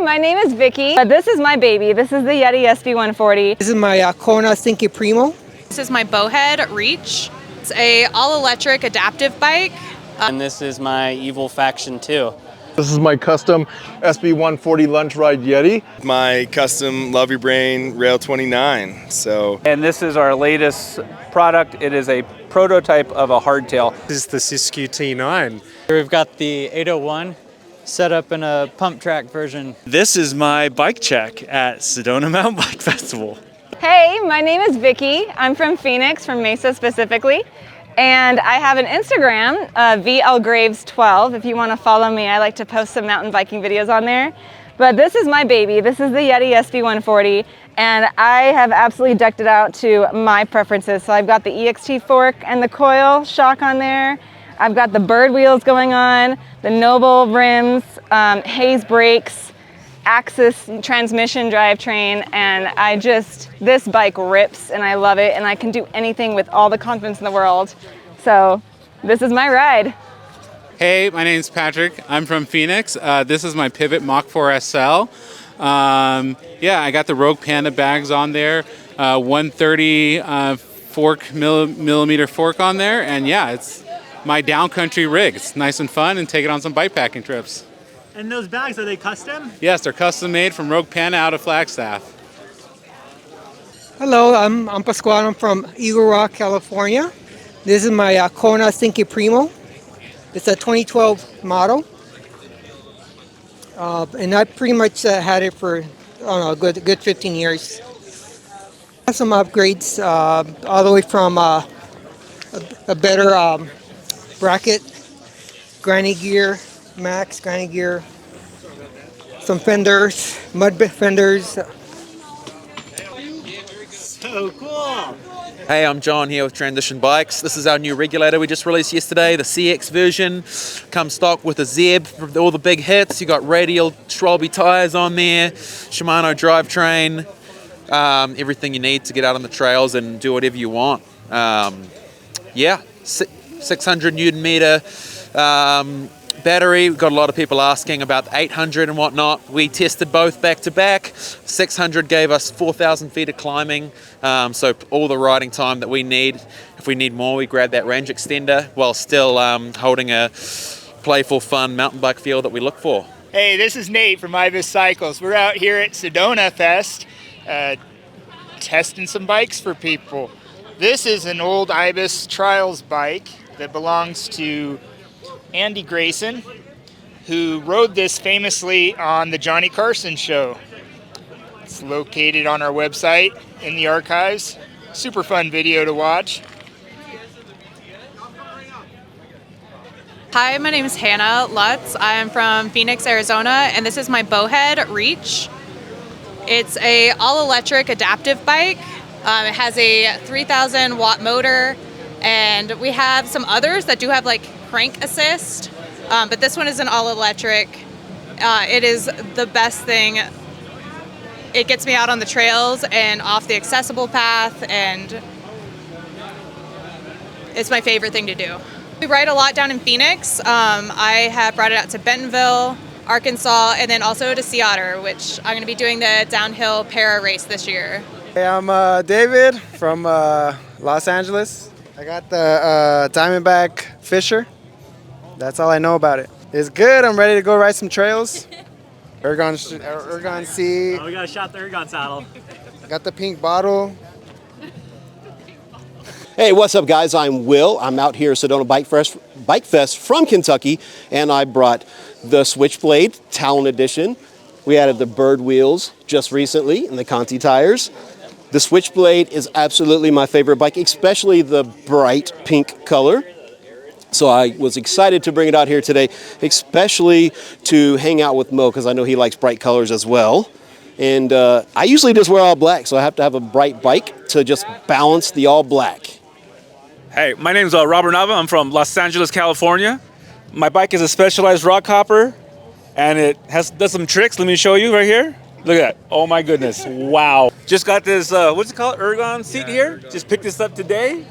my name is Vicki. This is my baby. This is the Yeti SB140. This is my Kona Stinky Primo. This is my Bowhead Reach. It's a all-electric adaptive bike. And this is my Evil Faction 2. This is my custom SB140 Lunch Ride Yeti. My custom Love Your Brain Rail 29. And this is our latest product. It is a prototype of a hardtail. This is the Siskiyou T9. We've got the 801 set up in a pump track version. This is my bike check at Sedona Mountain Bike Festival. Hey, my name is Vicki. I'm from Phoenix, from Mesa specifically. And I have an Instagram, VLGraves12. If you want to follow me, I like to post some mountain biking videos on there. But this is my baby. This is the Yeti SB140. And I have absolutely decked it out to my preferences. So I've got the EXT fork and the coil shock on there. I've got the bird wheels going on, the Noble rims, Hayes brakes, Axis transmission drivetrain, and this bike rips and I love it, and I can do anything with all the confidence in the world. So this is my ride. Hey, my name's Patrick. I'm from Phoenix. This is my Pivot Mach 4 SL. Yeah, I got the Rogue Panda bags on there, 130 millimeter fork on there, and yeah, it's my downcountry rig. It's nice and fun, and take it on some bike packing trips. And those bags, are they custom? Yes, they're custom made from Rogue Panda out of Flagstaff. Hello, I'm Pasquale. I'm from Eagle Rock, California. This is my Kona Stinky Primo. It's a 2012 model. And I pretty much had it for, I don't know, a good 15 years. I have some upgrades all the way from a better bracket, granny gear, max granny gear, some fenders, mud fenders. So cool. Hey, I'm John here with Transition Bikes. This is our new regulator we just released yesterday, the CX version. Comes stock with a Zeb for all the big hits. You got radial Schwalbe tires on there, Shimano drivetrain, everything you need to get out on the trails and do whatever you want. Yeah, 600 Newton meter battery. We've got a lot of people asking about the 800 and whatnot. We tested both back to back. 600 gave us 4,000 feet of climbing, so all the riding time that we need. If we need more, we grab that range extender while still holding a playful, fun mountain bike feel that we look for. Hey, this is Nate from Ibis Cycles. We're out here at Sedona Fest testing some bikes for people. This is an old Ibis Trials bike that belongs to Andy Grayson, who rode this famously on the Johnny Carson show. It's located on our website in the archives. Super fun video to watch. Hi, my name is Hannah Lutz. I am from Phoenix, Arizona, and this is my Bowhead Reach. It's a all-electric adaptive bike. It has a 3,000 watt motor, and we have some others that do have like crank assist, but this one is an all-electric. It is the best thing. It gets me out on the trails and off the accessible path, and it's my favorite thing to do. We ride a lot down in Phoenix. I have brought it out to Bentonville, Arkansas, and then also to Sea Otter, which I'm going to be doing the downhill para race this year. Hey, I'm David from Los Angeles. I got the Diamondback Fisher. That's all I know about it. It's good. I'm ready to go ride some trails. Ergon C. Oh, we got to shot the Ergon saddle. Got the pink bottle. Hey, what's up, guys? I'm Will. I'm out here at Sedona Bike Fest from Kentucky, and I brought the Switchblade Talon Edition. We added the bird wheels just recently and the Conti tires. The Switchblade is absolutely my favorite bike, especially the bright pink color. So I was excited to bring it out here today, especially to hang out with Mo, because I know he likes bright colors as well. And I usually just wear all black, so I have to have a bright bike to just balance the all black. Hey, my name's Robert Nava. I'm from Los Angeles, California. My bike is a Specialized rock hopper, and it does some tricks. Let me show you right here. Look at that. Oh my goodness. Wow. Just got this, what's it called? Ergon seat here. Just picked this up today.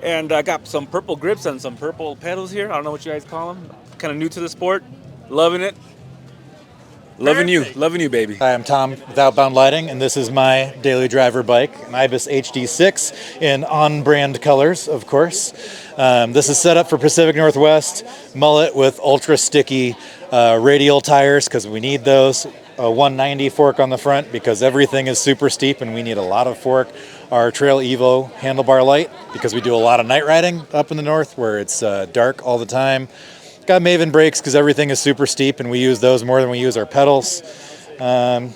And I got some purple grips and some purple pedals here. I don't know what you guys call them. Kind of new to the sport. Loving it. Loving you, baby. Hi, I'm Tom with Outbound Lighting, and this is my daily driver bike, an Ibis HD6 in on-brand colors, of course. This is set up for Pacific Northwest mullet with ultra sticky radial tires because we need those. A 190 fork on the front because everything is super steep and we need a lot of fork. Our Trail Evo handlebar light because we do a lot of night riding up in the north where it's dark all the time. Got Maven brakes because everything is super steep and we use those more than we use our pedals. Yeah,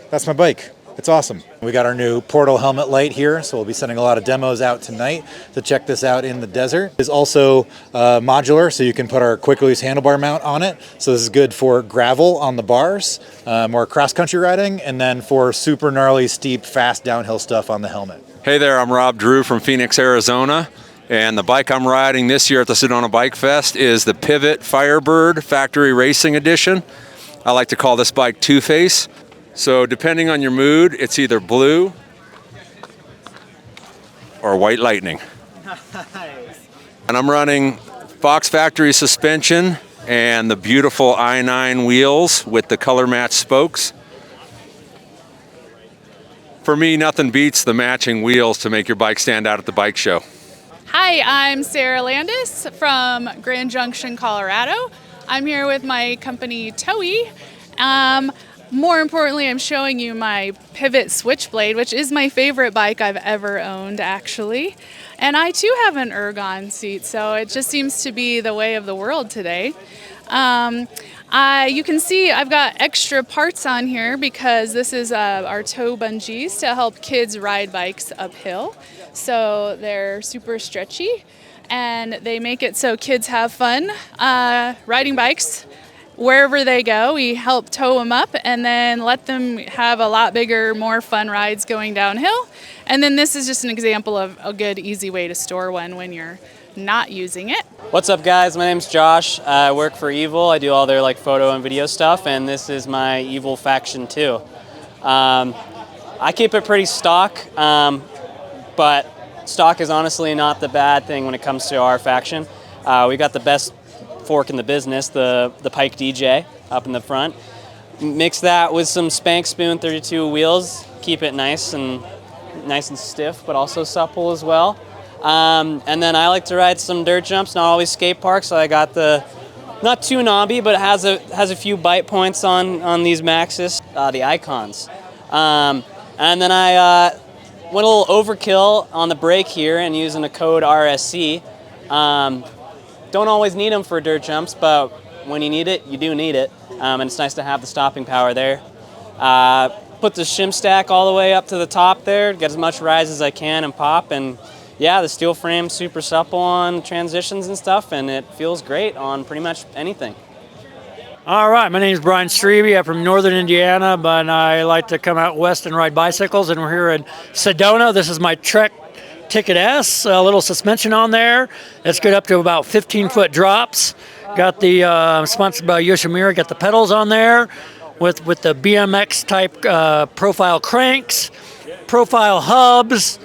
that's my bike. It's awesome. We got our new Portal helmet light here, so we'll be sending a lot of demos out tonight to check this out in the desert. It's also modular, so you can put our quick release handlebar mount on it. So this is good for gravel on the bars, more cross-country riding, and then for super gnarly, steep, fast downhill stuff on the helmet. Hey there, I'm Rob Drew from Phoenix, Arizona. And the bike I'm riding this year at the Sedona Bike Fest is the Pivot Firebird Factory Racing Edition. I like to call this bike Two-Face. So depending on your mood, it's either blue or white lightning. And I'm running Fox Factory suspension and the beautiful i9 wheels with the color match spokes. For me, nothing beats the matching wheels to make your bike stand out at the bike show. Hi, I'm Sarah Landis from Grand Junction, Colorado. I'm here with my company Toei. More importantly, I'm showing you my Pivot Switchblade, which is my favorite bike I've ever owned, actually. And I too have an ergon seat, so it just seems to be the way of the world today. You can see I've got extra parts on here because this is our toe bungees to help kids ride bikes uphill. So they're super stretchy and they make it so kids have fun riding bikes wherever they go. We help tow them up and then let them have a lot bigger, more fun rides going downhill. And then this is just an example of a good, easy way to store one when you're not using it. What's up, guys? My name's Josh. I work for Evil. I do all their photo and video stuff, and this is my Evil Faction 2. I keep it pretty stock, but stock is honestly not the bad thing when it comes to our faction. We got the best fork in the business, the Pike DJ up in the front. Mix that with some Spank Spoon 32 wheels, keep it nice and stiff, but also supple as well. And then I like to ride some dirt jumps, not always skate parks. So I got the, not too knobby, but it has a few bite points on these Maxxis, the Icons. And then I went a little overkill on the brake here and using a code RSC. Don't always need them for dirt jumps, but when you need it, you do need it. And it's nice to have the stopping power there. Put the shim stack all the way up to the top there, get as much rise as I can and pop. And yeah, the steel frame's super supple on transitions and stuff, and it feels great on pretty much anything. All right, my name is Brian Strebe. I'm from northern Indiana, but I like to come out west and ride bicycles, and we're here in Sedona. This is my Trek Ticket S, a little suspension on there. It's good up to about 15-foot drops. Got the, sponsored by Yoshimura, got the pedals on there with the BMX type profile cranks, profile hubs,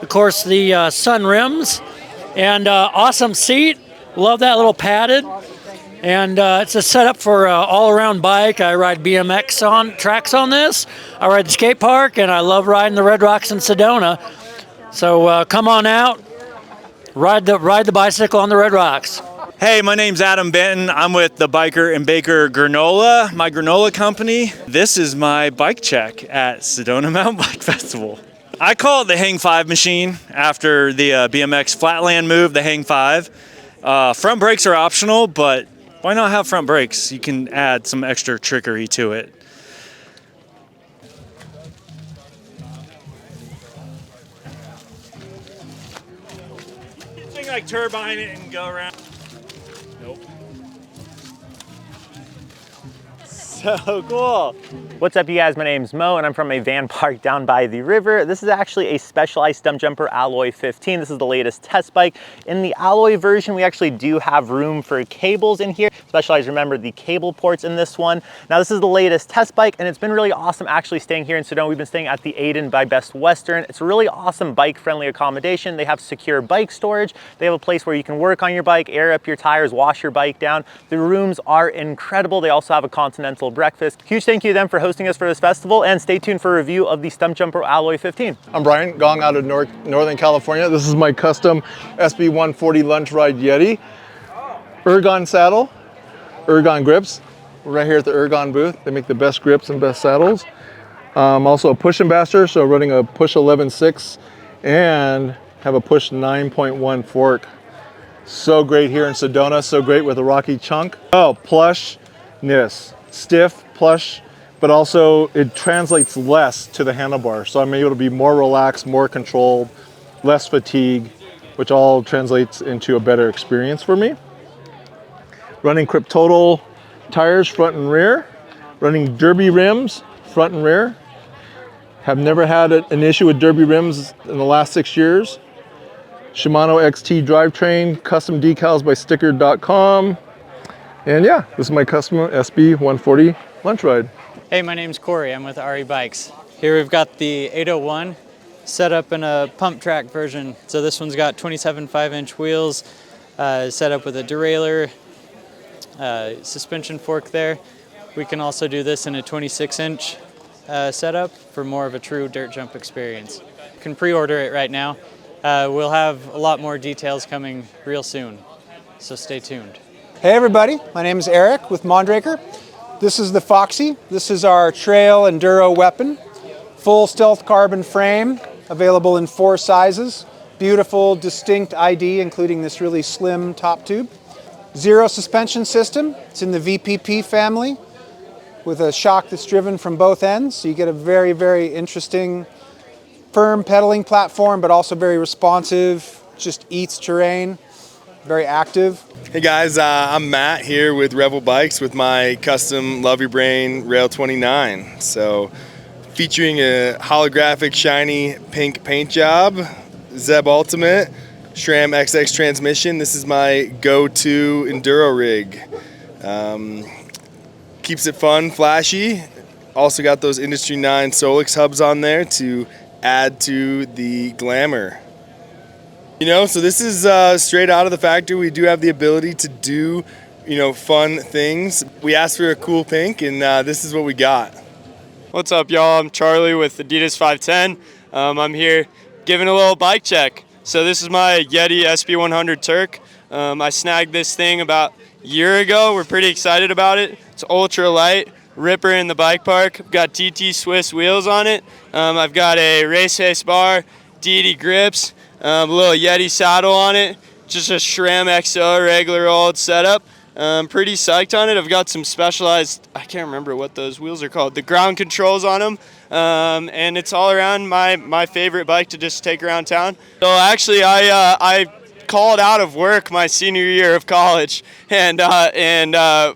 of course the sun rims, and awesome seat. Love that little padded. And it's a setup for an all-around bike. I ride BMX on tracks on this. I ride the skate park, and I love riding the Red Rocks in Sedona. So come on out, ride the bicycle on the Red Rocks. Hey, my name's Adam Benton. I'm with the Biker and Baker Granola, my granola company. This is my bike check at Sedona Mountain Bike Festival. I call it the Hang 5 machine after the BMX flatland move, the Hang 5. Front brakes are optional, but why not have front brakes? You can add some extra trickery to it. You think like turbine it and go around? Nope. So cool. What's up, you guys? My name's Mo, and I'm from a van park down by the river. This is actually a Specialized Stump Jumper Alloy 15. This is the latest test bike. In the alloy version, we actually do have room for cables in here. Specialized, remember the cable ports in this one. Now, this is the latest test bike, and it's been really awesome actually staying here in Sedona. We've been staying at the Aiden by Best Western. It's a really awesome bike-friendly accommodation. They have secure bike storage. They have a place where you can work on your bike, air up your tires, wash your bike down. The rooms are incredible. They also have a continental breakfast. Huge thank you to them for hosting us for this festival, and stay tuned for a review of the Stump Jumper Alloy 15. I'm Brian Gong out of Northern California. This is my custom SB140 Lunch Ride Yeti. Ergon saddle, Ergon grips. We're right here at the Ergon booth. They make the best grips and best saddles. Also a push ambassador, so running a push 11.6 and have a push 9.1 fork. So great here in Sedona, so great with a rocky chunk. Oh, plushness, stiff, plush, but also it translates less to the handlebar. So I'm able to be more relaxed, more controlled, less fatigue, which all translates into a better experience for me. Running Crip Total tires front and rear, running Derby rims front and rear. Have never had an issue with Derby rims in the last 6 years. Shimano XT drivetrain, custom decals by sticker.com. And yeah, this is my custom SB140 Lunch Ride. Hey, my name's Corey. I'm with RE Bikes. Here we've got the 801 set up in a pump track version. So this one's got 27 5-inch wheels, set up with a derailleur, suspension fork there. We can also do this in a 26-inch setup for more of a true dirt jump experience. You can pre-order it right now. We'll have a lot more details coming real soon, so stay tuned. Hey everybody, my name is Eric with Mondraker. This is the Foxy. This is our trail enduro weapon. Full stealth carbon frame, available in 4 sizes. Beautiful, distinct ID, including this really slim top tube. Zero suspension system. It's in the VPP family with a shock that's driven from both ends. So you get a very, very interesting firm pedaling platform, but also very responsive, just eats terrain, very active. Hey guys, I'm Matt here with Revel Bikes with my custom Love Your Brain Rail 29. So featuring a holographic shiny pink paint job, Zeb Ultimate, SRAM XX transmission. This is my go-to enduro rig. Keeps it fun, flashy. Also got those Industry 9 Solix hubs on there to add to the glamour. You know, so this is straight out of the factory. We do have the ability to do, fun things. We asked for a cool pink, and this is what we got. What's up, y'all? I'm Charlie with Adidas 510. I'm here giving a little bike check. So this is my Yeti SB100 Turk. I snagged this thing about a year ago. We're pretty excited about it. It's ultra light. Ripper in the bike park. I've got TT Swiss wheels on it. I've got a race face bar, DD grips, a little Yeti saddle on it, just a SRAM XO regular old setup. I'm pretty psyched on it. I've got some specialized, I can't remember what those wheels are called, the ground controls on them, and it's all around my favorite bike to just take around town. So actually I called out of work my senior year of college and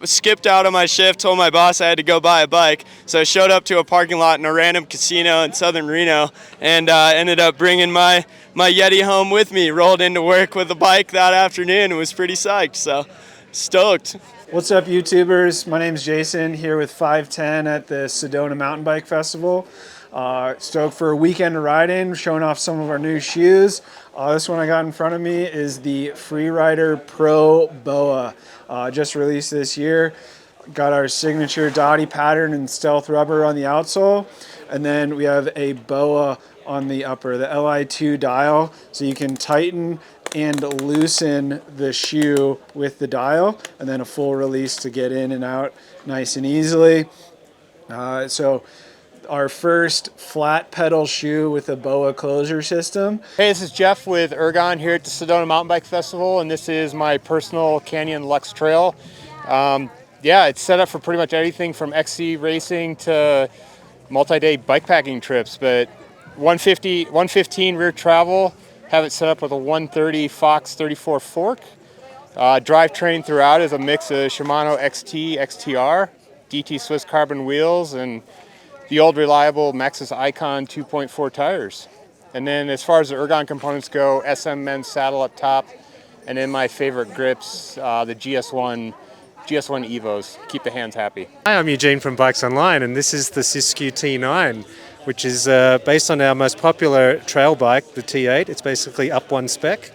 skipped out on my shift, told my boss I had to go buy a bike. So I showed up to a parking lot in a random casino in southern Reno and ended up bringing my Yeti home with me, rolled into work with a bike that afternoon and was pretty psyched, so stoked. What's up, YouTubers? My name's Jason, here with 510 at the Sedona Mountain Bike Festival. Stoked for a weekend of riding, showing off some of our new shoes. This one I got in front of me is the Freerider Pro Boa, just released this year. Got our signature Dottie pattern and stealth rubber on the outsole, and then we have a Boa on the upper, the Li2 dial, so you can tighten and loosen the shoe with the dial, and then a full release to get in and out nice and easily. So our first flat pedal shoe with a Boa closure system. Hey, this is Jeff with Ergon here at the Sedona Mountain Bike Festival, and this is my personal Canyon Lux Trail. Yeah, it's set up for pretty much anything from XC racing to multi-day bikepacking trips, but 115 rear travel, have it set up with a 130 Fox 34 fork. Drivetrain throughout is a mix of Shimano XT, XTR, DT Swiss carbon wheels and the old reliable Maxxis Icon 2.4 tires. And then as far as the ergon components go, SM men's saddle up top, and then my favorite grips, the GS1 Evos. Keep the hands happy. Hi, I'm Eugene from Bikes Online, and this is the Siskiyou T9, which is based on our most popular trail bike, the T8. It's basically up one spec,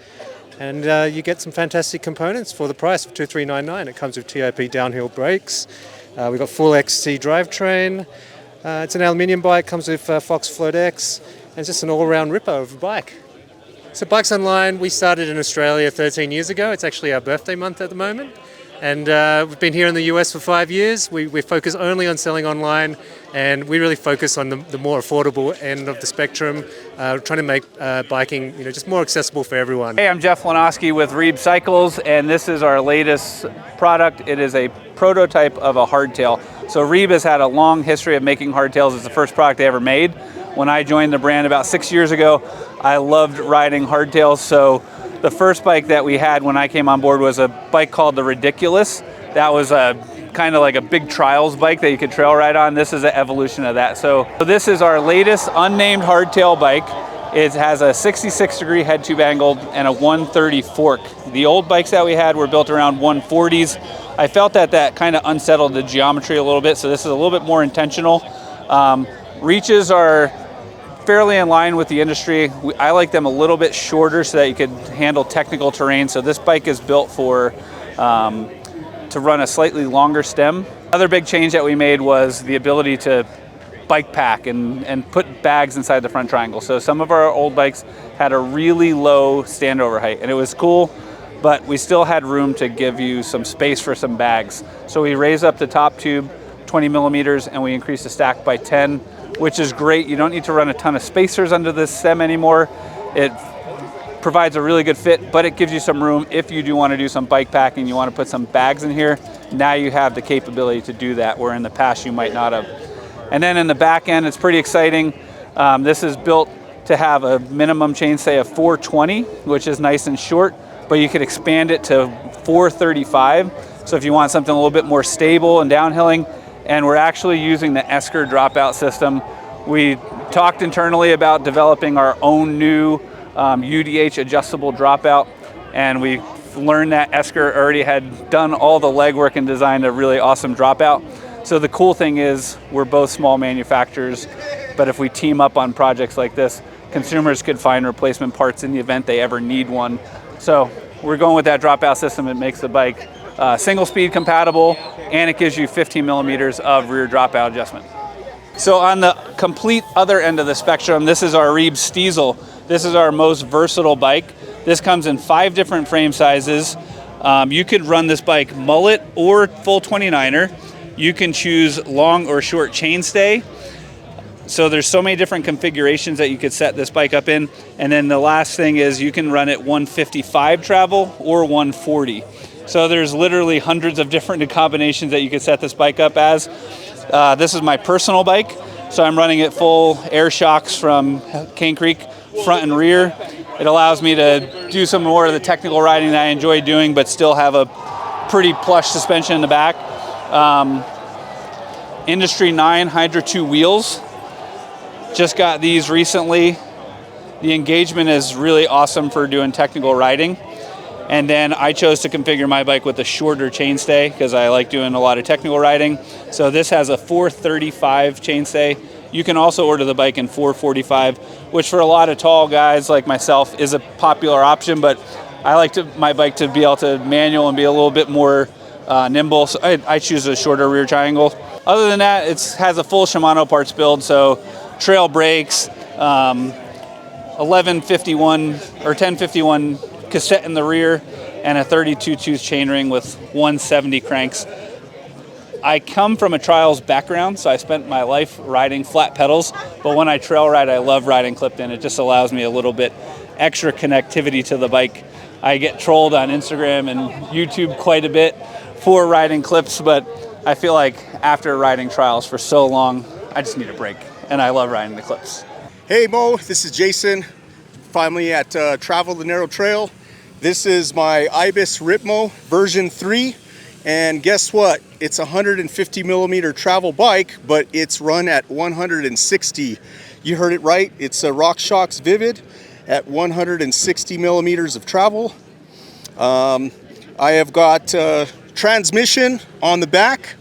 and you get some fantastic components for the price of $2,399. It comes with TOP downhill brakes. We've got full XC drivetrain. It's an aluminium bike, comes with Fox Float X, and it's just an all-around ripper of a bike. So Bikes Online, we started in Australia 13 years ago. It's actually our birthday month at the moment. And we've been here in the US for 5 years. We focus only on selling online, and we really focus on the more affordable end of the spectrum, trying to make biking just more accessible for everyone. Hey, I'm Jeff Lanoski with Reeb Cycles, and this is our latest product. It is a prototype of a hardtail. So Reeb has had a long history of making hardtails. It's the first product they ever made. When I joined the brand about 6 years ago, I loved riding hardtails. So the first bike that we had when I came on board was a bike called the Ridiculous. That was a kind of like a big trials bike that you could trail ride on. This is an evolution of that. So this is our latest unnamed hardtail bike. It has a 66-degree head tube angle and a 130 fork. The old bikes that we had were built around 140s. I felt that kind of unsettled the geometry a little bit, so this is a little bit more intentional. Reaches are fairly in line with the industry. I like them a little bit shorter so that you could handle technical terrain. So this bike is built for to run a slightly longer stem. Another big change that we made was the ability to bike pack and put bags inside the front triangle. So some of our old bikes had a really low standover height, and it was cool, but we still had room to give you some space for some bags. So we raised up the top tube 20 millimeters and we increased the stack by 10, which is great. You don't need to run a ton of spacers under this stem anymore. It provides a really good fit, but it gives you some room if you do want to do some bike packing, you want to put some bags in here. Now you have the capability to do that, where in the past you might not have. And then in the back end, it's pretty exciting. This is built to have a minimum chainstay of 420, which is nice and short, but you could expand it to 435. So if you want something a little bit more stable and downhilling, and we're actually using the Esker dropout system. We talked internally about developing our own new UDH adjustable dropout, and we learned that Esker already had done all the legwork and designed a really awesome dropout. So the cool thing is we're both small manufacturers, but if we team up on projects like this, consumers could find replacement parts in the event they ever need one. So we're going with that dropout system. It makes the bike single speed compatible, and it gives you 15 millimeters of rear dropout adjustment. So on the complete other end of the spectrum, this is our Reeb Stiesel. This is our most versatile bike. This comes in 5 different frame sizes. You could run this bike mullet or full 29er. You can choose long or short chainstay. So there's so many different configurations that you could set this bike up in. And then the last thing is you can run it 155 travel or 140. So there's literally hundreds of different combinations that you could set this bike up as. This is my personal bike, so I'm running it full air shocks from Cane Creek, front and rear. It allows me to do some more of the technical riding that I enjoy doing, but still have a pretty plush suspension in the back. Industry 9 Hydra 2 wheels. Just got these recently. The engagement is really awesome for doing technical riding. And then I chose to configure my bike with a shorter chainstay because I like doing a lot of technical riding. So this has a 435 chainstay. You can also order the bike in 445, which for a lot of tall guys like myself is a popular option, but I like my bike to be able to manual and be a little bit more nimble. So I choose a shorter rear triangle. Other than that, it has a full Shimano parts build, so trail brakes, 1151 or 1051 cassette in the rear, and a 32 tooth chainring with 170 cranks. I come from a trials background, so I spent my life riding flat pedals, but when I trail ride, I love riding clipped in. It just allows me a little bit extra connectivity to the bike. I get trolled on Instagram and YouTube quite a bit for riding clips, but I feel like after riding trials for so long, I just need a break, and I love riding the clips. Hey Mo, this is Jason, finally at Travel the Narrow Trail. This is my Ibis Ripmo version 3. And guess what? It's a 150 millimeter travel bike, but it's run at 160. You heard it right. It's a RockShox Vivid at 160 millimeters of travel. I have got transmission on the back,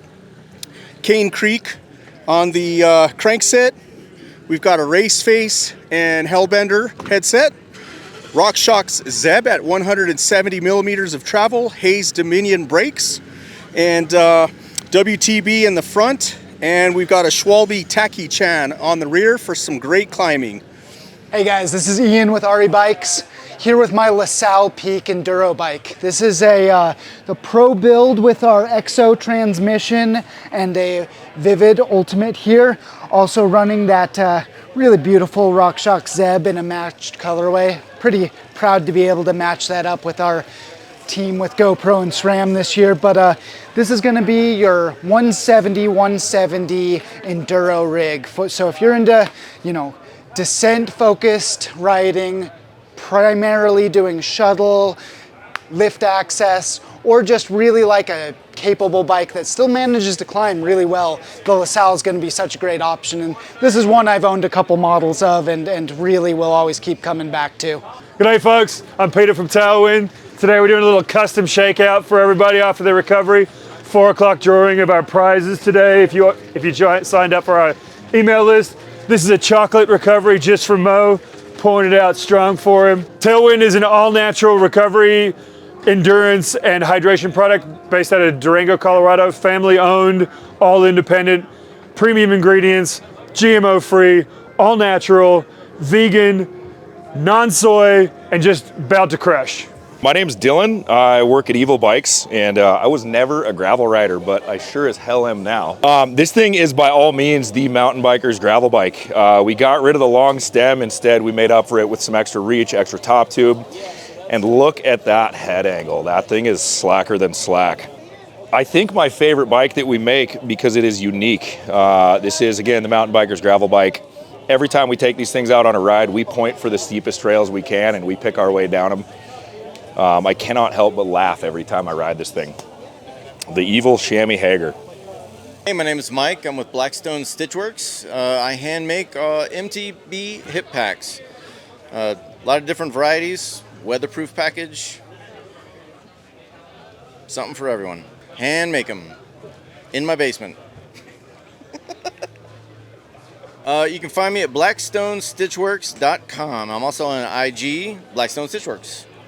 Cane Creek on the crankset. We've got a race face and Hellbender headset. RockShox Zeb at 170 millimeters of travel, Hayes Dominion brakes, and WTB in the front. And we've got a Schwalbe Tacky Chan on the rear for some great climbing. Hey guys, this is Ian with RE Bikes, here with my LaSalle Peak Enduro bike. This is the Pro build with our XO transmission and a Vivid Ultimate here. Also running that really beautiful RockShox Zeb in a matched colorway. Pretty proud to be able to match that up with our team with GoPro and SRAM this year. But this is gonna be your 170 Enduro rig. So if you're into, you know, descent focused riding, primarily doing shuttle, lift access, or just really like a capable bike that still manages to climb really well, the LaSalle is going to be such a great option. And this is one I've owned a couple models of and really will always keep coming back to. G'day folks, I'm Peter from Tailwind. Today we're doing a little custom shakeout for everybody after their recovery. 4 o'clock drawing of our prizes today if you signed up for our email list. This is a chocolate recovery just for Mo, pouring it out strong for him. Tailwind is an all-natural recovery, endurance, and hydration product based out of Durango, Colorado. Family-owned, all independent, premium ingredients, GMO-free, all-natural, vegan, non-soy, and just about to crush. My name's Dylan. I work at Evil Bikes, and I was never a gravel rider, but I sure as hell am now. This thing is by all means the mountain biker's gravel bike. We got rid of the long stem. Instead, we made up for it with some extra reach, extra top tube. And look at that head angle. That thing is slacker than slack. I think my favorite bike that we make because it is unique. This is, again, the mountain biker's gravel bike. Every time we take these things out on a ride, we point for the steepest trails we can and we pick our way down them. I cannot help but laugh every time I ride this thing. The Evil Chamois Hager. Hey, my name is Mike. I'm with Blackstone Stitchworks. I hand make MTB hip packs. A lot of different varieties, weatherproof package, something for everyone. Hand make them in my basement. You can find me at blackstonestitchworks.com. I'm also on IG, Blackstone Stitchworks.